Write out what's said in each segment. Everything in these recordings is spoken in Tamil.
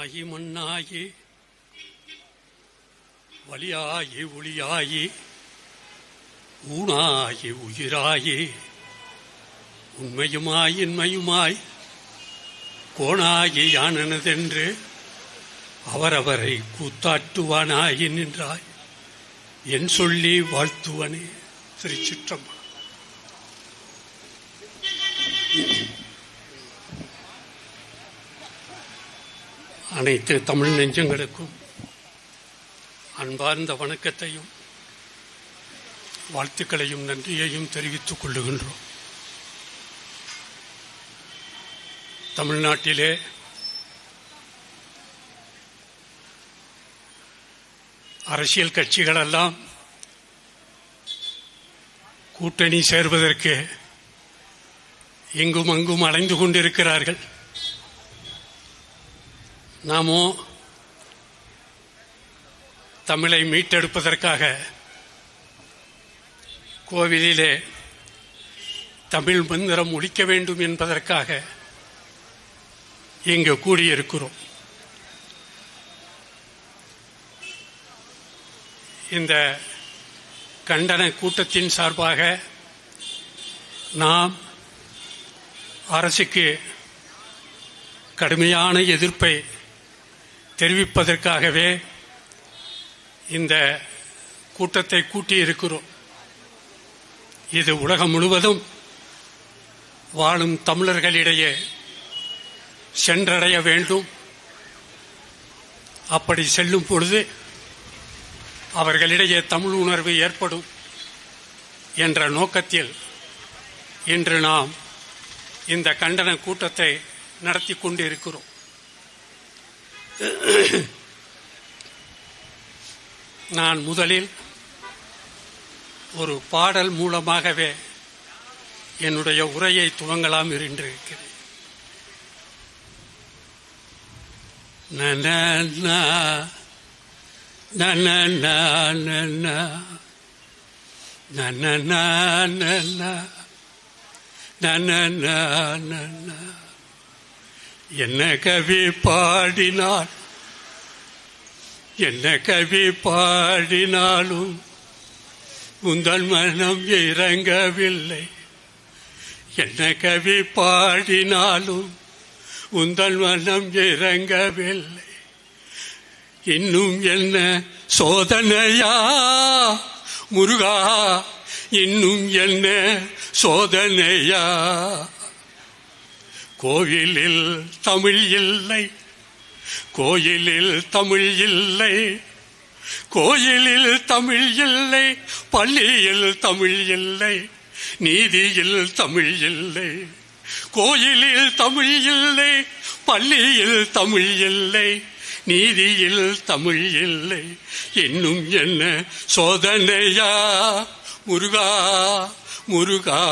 மண்ணாகி மண்ணாகி வலியாகி ஒளியாகி ஊனாகி உயிராகி உண்மையுமாய் இன்மையுமாய் கோணாகி யானனதென்று அவரவரை கூத்தாட்டுவானாகி நின்றாய் என் சொல்லி வாழ்த்துவனே. திருச்சிற்றம்பலம். அனைத்து தமிழ் நெஞ்சங்களுக்கும் அன்பார்ந்த வணக்கத்தையும் வாழ்த்துக்களையும் நன்றியையும் தெரிவித்துக் கொள்ளுகின்றோம். தமிழ்நாட்டிலே அரசியல் கட்சிகளெல்லாம் கூட்டணி சேர்வதற்கு இங்கும் அங்கும் அலைந்து கொண்டிருக்கிறார்கள். நாமோ தமிழை மீட்டெடுப்பதற்காக கோவிலிலே தமிழ் மந்திரம் ஒலிக்க வேண்டும் என்பதற்காக இங்கு கூடியிருக்கிறோம். இந்த கண்டன கூட்டத்தின் சார்பாக நாம் அரசுக்கு கடுமையான எதிர்ப்பை தெரிவிப்பதற்காகவே இந்த கூட்டத்தை கூட்டியிருக்கிறோம். இது உலகம் முழுவதும் வாழும் தமிழர்களிடையே சென்றடைய வேண்டும். அப்படி செல்லும் பொழுது அவர்களிடையே தமிழ் உணர்வு ஏற்படும் என்ற நோக்கத்தில் இன்று நாம் இந்த கண்டன கூட்டத்தை நடத்தி கொண்டிருக்கிறோம். நான் முதலில் ஒரு பாடல் மூலமாகவே என்னுடைய உரையை துவங்கலாம் என்றிருக்கிறேன். என்ன கவி பாடினார், என்ன கவி பாடினாலும் உந்தன் மனம் இறங்கவில்லை. என்ன கவி பாடினாலும் உந்தன் மனம் இறங்கவில்லை. இன்னும் என்ன சோதனையா முருகா, இன்னும் என்ன சோதனையா. கோயிலில் தமிழ் இல்லை, கோயிலில் தமிழ் இல்லை, கோயிலில் தமிழ் இல்லை, பள்ளியில் தமிழ் இல்லை, நீதியில் தமிழ் இல்லை. கோயிலில் தமிழ் இல்லை, பள்ளியில் தமிழ் இல்லை, நீதியில் தமிழ் இல்லை. இன்னும் என்ன சோதனையா முருகா முருகா.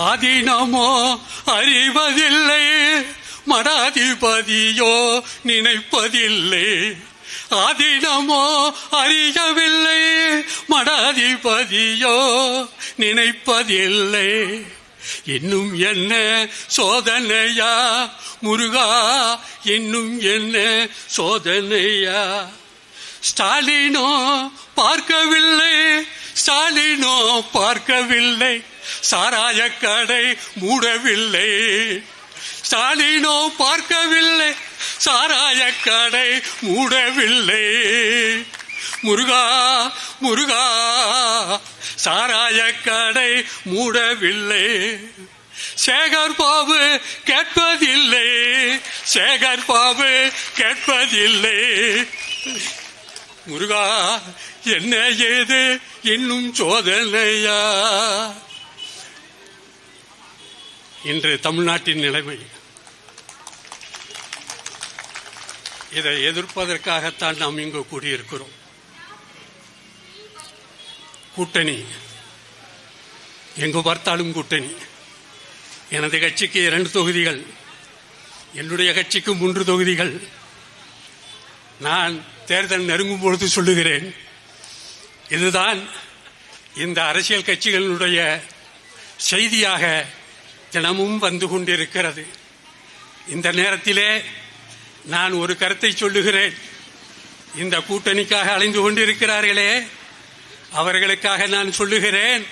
ஆதீனமோ அறிவதில்லை, மடாதிபதியோ நினைப்பதில்லை. ஆதீனமோ அறியவில்லை, மடாதிபதியோ நினைப்பதில்லை. இன்னும் என்ன சோதனையா முருகா, இன்னும் என்ன சோதனையா. ஸ்டாலினோ பார்க்கவில்லை, ஸ்டாலினோ பார்க்கவில்லை, சாராய கடை மூடவில்லை. ஸ்டாலினோ பார்க்கவில்லை, சாராய கடை மூடவில்லை. முருகா முருகா, சாராய கடை மூடவில்லை. சேகர் பாபு கேட்பதில்லை, சேகர் பாபு கேட்பதில்லை. முருகா என்ன ஏது இன்னும் சோதனையா. இன்று தமிழ்நாட்டின் நிலைமை. இதை எதிர்ப்பதற்காகத்தான் நாம் இங்கு கூடியிருக்கிறோம். கூட்டணி, எங்கு பார்த்தாலும் கூட்டணி. எனது கட்சிக்கு 2 தொகுதிகள், என்னுடைய கட்சிக்கு 3 தொகுதிகள். நான் தேர்தல் நெருங்கும் பொழுது சொல்லுகிறேன், இதுதான் இந்த அரசியல் கட்சிகளுடைய செய்தியாக தினமும் வந்து கொண்டிருக்கிறது. இந்த நேரத்திலே நான் ஒரு கருத்தை சொல்லுகிறேன். இந்த கூட்டணிக்காக அலைந்து கொண்டிருக்கிறார்களே, அவர்களுக்காக நான் சொல்லுகிறேன்.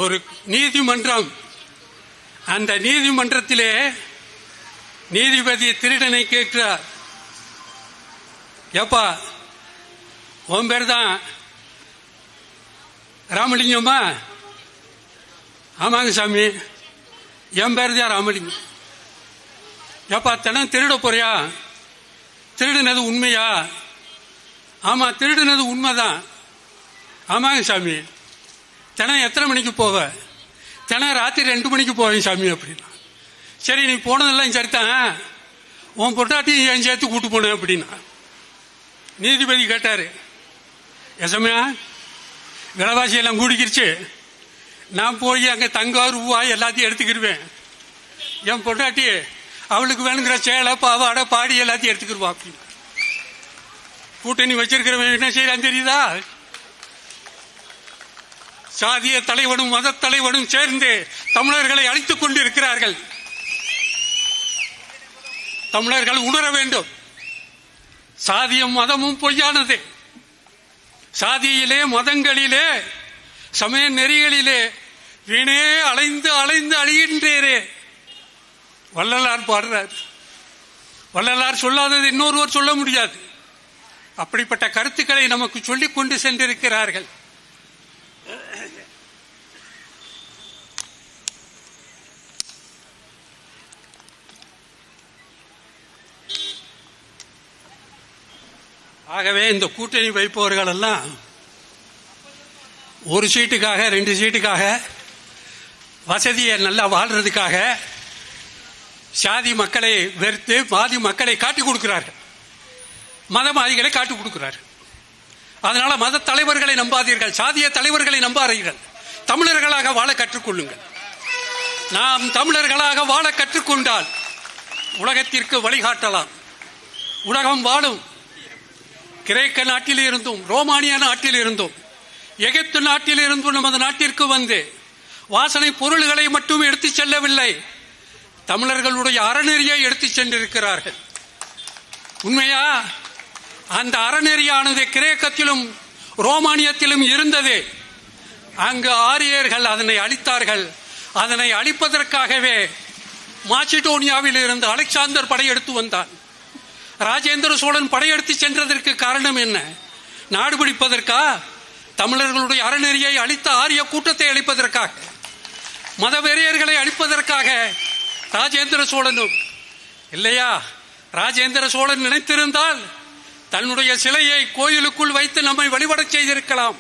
ஒரு நீதிமன்றம், அந்த நீதிமன்றத்திலே நீதிபதி திருடனை கேட்கிறார், ஏப்பா உன் பேர் தான் ராமலிங்கம்மா? ஆமாங்க சாமி, என் பேர் தான் ராமலிங்கம். ஏப்பா தினம் திருட போறியா? திருடுனது உண்மையா? ஆமா திருடுனது உண்மைதான். ஆமாங்க சாமி. தினம் எத்தனை மணிக்கு போவ? தினம் ராத்திரி 2 மணிக்கு போவேன் சாமி அப்படின்னா. சரி நீ போனதெல்லாம் சரித்தான், உன் பொட்டாட்டி என் சேர்த்து கூட்டு போன அப்படின்னா. நீதிபதி கேட்டாரு, எசமையா விலைவாசி எல்லாம் கூடிக்கிருச்சு, நான் போய் அங்கே தங்கம் ரூபாய் எல்லாத்தையும் எடுத்துக்கிடுவேன். என் பொட்டாட்டி அவளுக்கு வேணுங்கிற சேலை பாவாடை பாடி எல்லாத்தையும் எடுத்துக்கிடுவா அப்படின்னு. கூட்டணி வச்சிருக்கிறவன் என்ன செய்யறான் தெரியுதா? சாதிய தலைவனும் மத தலைவனும் சேர்ந்து தமிழர்களை அழித்துக் கொண்டிருக்கிறார்கள். தமிழர்கள் உணர வேண்டும், சாதியும் மதமும் பொய்யானது. சாதியிலே, மதங்களிலே, சமய நெறிகளிலே வீணே அலைந்து அலைந்து அழிகின்றேரே. வள்ளலார் பாடுறார். வள்ளலார் சொல்லாதது இன்னொருவர் சொல்ல முடியாது. அப்படிப்பட்ட கருத்துக்களை நமக்கு சொல்லிக் கொண்டு சென்றிருக்கிறார்கள். ஆகவே இந்த கூட்டணி வைப்பவர்கள் எல்லாம் ஒரு சீட்டுக்காக 2 சீட்டுக்காக வசதியை நல்லா வாழ்றதுக்காக சாதி மக்களை வெறுத்து பாதி மக்களை காட்டி கொடுக்கிறார்கள், மதவாதிகளை காட்டி கொடுக்கிறார்கள். அதனால மத தலைவர்களை நம்பாதீர்கள், சாதிய தலைவர்களை நம்பாதீர்கள். தமிழர்களாக வாழ கற்றுக்கொள்ளுங்கள். நாம் தமிழர்களாக வாழ கற்றுக்கொண்டால் உலகத்திற்கு வழிகாட்டலாம். உலகம் வாழும். கிரேக்க நாட்டில் இருந்தும், ரோமானிய நாட்டில் இருந்தும், எகிப்து நாட்டில் இருந்தும் நமது நாட்டிற்கு வந்து வாசனை பொருள்களை மட்டும் எடுத்துச் செல்லவில்லை, தமிழர்களுடைய அறநெறியை எடுத்துச் சென்றிருக்கிறார்கள். உண்மையா? அந்த அறநெறியானது கிரேக்கத்திலும் ரோமானியத்திலும் இருந்தது. அங்கு ஆரியர்கள் அதனை அழித்தார்கள். அதனை அழிப்பதற்காகவே மாசிடோனியாவில் இருந்து அலெக்சாந்தர் படையெடுத்து வந்தான். ராஜேந்திர சோழன் படையெடுத்து சென்றதற்கு காரணம் என்ன? நாடு பிடிப்பதற்கா? தமிழர்களுடைய அறநெறியை அழித்த ஆரிய கூட்டத்தை அழிப்பதற்காக, மதவெறியர்களை அழிப்பதற்காக ராஜேந்திர சோழனும் இல்லையா? ராஜேந்திர சோழன் நினைத்திருந்தால் தன்னுடைய சிலையை கோயிலுக்குள் வைத்து நம்மை வழிபடச் செய்திருக்கலாம்.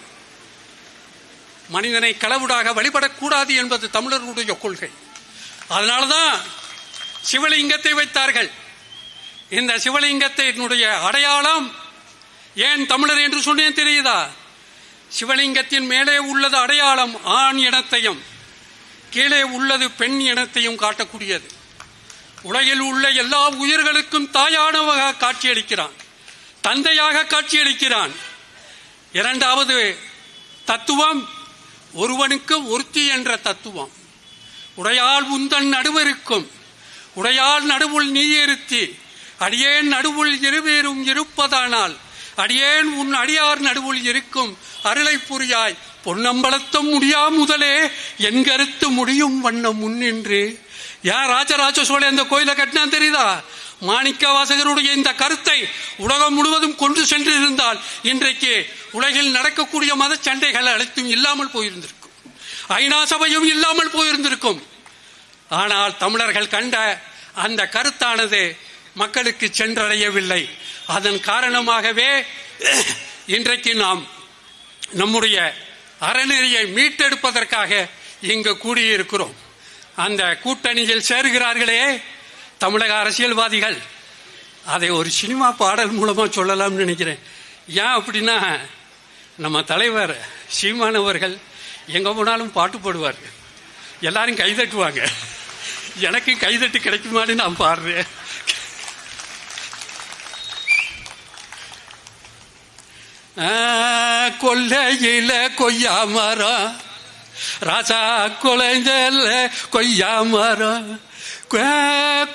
மனிதனை கடவுளாக வழிபடக்கூடாது என்பது தமிழர்களுடைய கொள்கை. அதனால்தான் சிவலிங்கத்தை வைத்தார்கள். இந்த சிவலிங்கத்தினுடைய அடையாளம் ஏன் தமிழர் என்று சொன்னேன் தெரியுதா? சிவலிங்கத்தின் மேலே உள்ளது அடையாளம் ஆண் இனத்தையும், கீழே உள்ளது பெண் இனத்தையும் காட்டக்கூடியது. உலகில் உள்ள எல்லா உயிர்களுக்கும் தாயானவராக காட்சியளிக்கிறான், தந்தையாக காட்சியளிக்கிறான். இரண்டாவது தத்துவம் ஒருவனுக்கு ஒருத்தி என்ற தத்துவம். உடையாள் உந்தன் நடுவருக்கும், உடையாள் நடுவுள் நீ இருத்தி, அடியேன் நடுவுள் இருவேரும் இருப்பதானால் அடியேன் உன் அடியார் நடுவுள் இருக்கும் அருளை புரியாய். பொன்னம்பலத்தம் முடியா முதலே என் கருத்து முடியும் வண்ணம் முன்னின்று. யார் ராஜராஜ சோழன் அந்த கோயிலை கட்டினான் தெரியுதா? மாணிக்க வாசகருடைய இந்த கருத்தை உலகம் முழுவதும் கொண்டு சென்றிருந்தால் இன்றைக்கு உலகில் நடக்கக்கூடிய மத சண்டைகள் அனைத்தும் இல்லாமல் போயிருந்திருக்கும், ஐநா சபையும் இல்லாமல் போயிருந்திருக்கும். ஆனால் தமிழர்கள் கண்ட அந்த கருத்தானது மக்களுக்கு சென்றடையவில்லை. அதன் காரணமாகவே இன்றைக்கு நாம் நம்முடைய அறநெறியை மீட்டெடுப்பதற்காக இங்கு கூடியிருக்கிறோம். அந்த கூட்டணியில் சேர்கிறார்களே தமிழக அரசியல்வாதிகள், அதை ஒரு சினிமா பாடல் மூலமா சொல்லலாம்னு நினைக்கிறேன். ஏன் அப்படின்னா, நம்ம தலைவர் சீமானவர்கள் எங்க போனாலும் பாட்டு பாடுவார், எல்லாரும் கைதட்டுவாங்க. எனக்கு கைதட்டு கிடைக்குமான்னு நான் பாடுறேன். கொல்லையில கொய்யா மரம், ராசா குலைஞ்சல கொய்யா மரம்,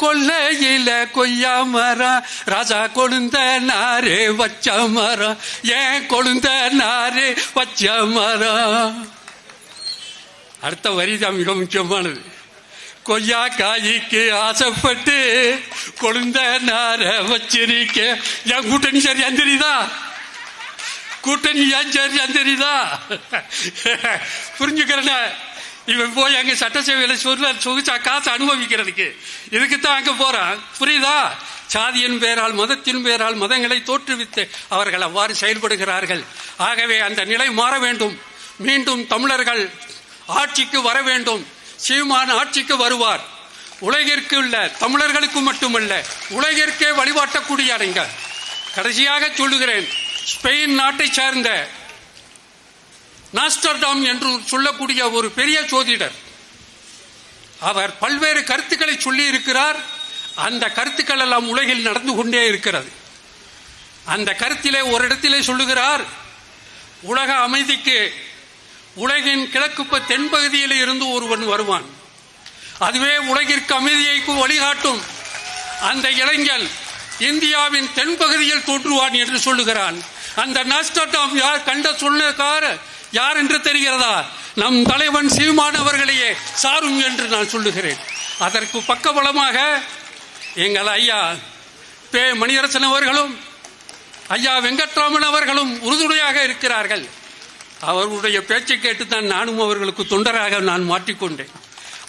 கொல்லையில கொய்யா மரம் ராஜா கொழுந்த நாரே வச்ச மரம் ஏன் கொழுந்த நாரே வச்ச மரம். அடுத்த வரிதான் மிக முக்கியமானது. கொய்யா காய்க்கு ஆசைப்பட்டு கொழுந்த நார வச்சிருக்க. என் கூட்டணி சரியா தெரியுதா? கூட்டணி ஏன் சரியா தெரியுதா? புரிஞ்சுக்கிறேன். இவன் போய் அங்க சட்டசபையில சொகுசா காசு அனுபவிக்கிறதுக்கு இதுக்குத்தான் அங்க போறான். புரியுதா? சாதியின் பேரால் மதத்தின் பேரால் மதங்களை தோற்றுவித்து அவர்கள் அவ்வாறு செயல்படுகிறார்கள். ஆகவே அந்த நிலை மாற வேண்டும். மீண்டும் தமிழர்கள் ஆட்சிக்கு வர வேண்டும். சீமான் ஆட்சிக்கு வருவார். உலகிற்கு உள்ள தமிழர்களுக்கு மட்டுமல்ல, உலகிற்கே வழிபாட்டக்கூடிய அறிஞர். கடைசியாக சொல்லுகிறேன், ஸ்பெயின் நாட்டை சார்ந்த நாஸ்டர்டாம் என்று சொல்லக்கூடிய ஒரு பெரிய ஜோதிடர், அவர் பல்வேறு கருத்துக்களை சொல்லி இருக்கிறார். அந்த கருத்துக்கள் எல்லாம் உலகில் நடந்து கொண்டே இருக்கிறது. அந்த கருத்திலே ஒரு இடத்திலே சொல்லுகிறார், உலக அமைதிக்கு உலகின் கிழக்கு தென்பகுதியில் இருந்து ஒருவன் வருவான். அதுவே உலகிற்கு அமைதியை வழிகாட்டும். அந்த இளைஞன் இந்தியாவின் தென்பகுதியில் தோன்றுவான் என்று சொல்லுகிறான். அந்த நாஸ்டர்டாம் யார் கண்ட சொன்னக்கார யார் என்று தெரிகிறதா? நம் தலைவன் சீமான் அவர்களையே சாரும் என்று நான் சொல்லுகிறேன். அதற்கு பக்கபலமாக எங்கள் ஐயா பே மணியரசன் அவர்களும் ஐயா வெங்கட்ராமன் அவர்களும் உறுதுணையாக இருக்கிறார்கள். அவர்களுடைய பேச்சை கேட்டுத்தான் நானும் அவர்களுக்கு தொண்டராக நான் மாற்றிக்கொண்டேன்.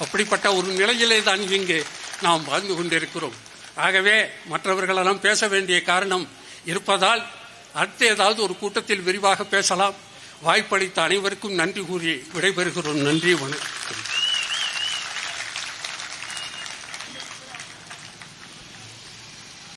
அப்படிப்பட்ட ஒரு நிலையிலே தான் இங்கு நாம் வாழ்ந்து கொண்டிருக்கிறோம். ஆகவே மற்றவர்களெல்லாம் பேச வேண்டிய காரணம் இருப்பதால் அடுத்த ஏதாவது ஒரு கூட்டத்தில் விரிவாக பேசலாம். வாய்ப்பளித்த அனைவருக்கும் நன்றி கூறி விடைபெறுகிறோம். நன்றி, வணக்கம்.